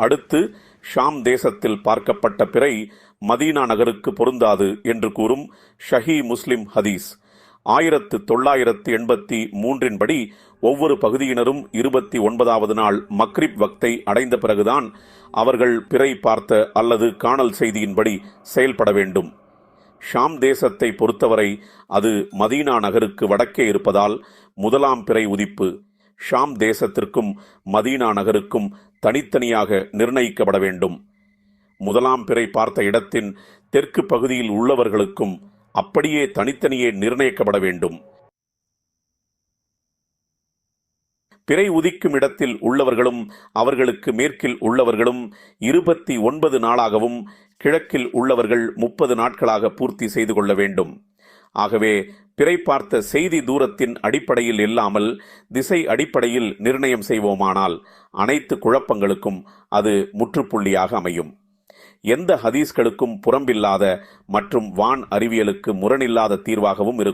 அடுத்து ஷாம் தேசத்தில் பார்க்கப்பட்ட பிறை மதீனா நகருக்கு பொருந்தாது என்று கூறும் ஷஹீ முஸ்லிம் ஹதீஸ் 1983 படி ஒவ்வொரு பகுதியினரும் 29வது நாள் மக்ரிப் வக்தை அடைந்த பிறகுதான் அவர்கள் பிறை பார்த்த அல்லது காணல் செய்தியின்படி செயல்பட வேண்டும். ஷாம் தேசத்தை பொறுத்தவரை அது மதீனா நகருக்கு வடக்கே இருப்பதால் முதலாம் பிறை உதிப்பு ஷாம் தேசத்திற்கும் மதீனா நகருக்கும் தனித்தனியாக நிர்ணயிக்கப்பட வேண்டும். முதலாம் பிறை பார்த்த இடத்தின் தெற்கு பகுதியில் உள்ளவர்களுக்கும் அப்படியே தனித்தனியே நிர்ணயிக்கப்பட வேண்டும். பிறை உதிக்கும் இடத்தில் உள்ளவர்களும் அவர்களுக்கு மேற்கில் உள்ளவர்களும் 29 நாளாகவும் கிழக்கில் உள்ளவர்கள் 30 நாட்களாக பூர்த்தி செய்து கொள்ள வேண்டும். ஆகவே பிறை பார்த்த செய்தி தூரத்தின் அடிப்படையில் இல்லாமல் திசை அடிப்படையில் நிர்ணயம் செய்வோமானால் அனைத்து குழப்பங்களுக்கும் அது முற்றுப்புள்ளியாக அமையும். எந்த ஹதீஸ்களுக்கும் புறம்பில்லாத மற்றும் வான் அறிவியலுக்கு முரணில்லாத தீர்வாகவும் இருக்கும்.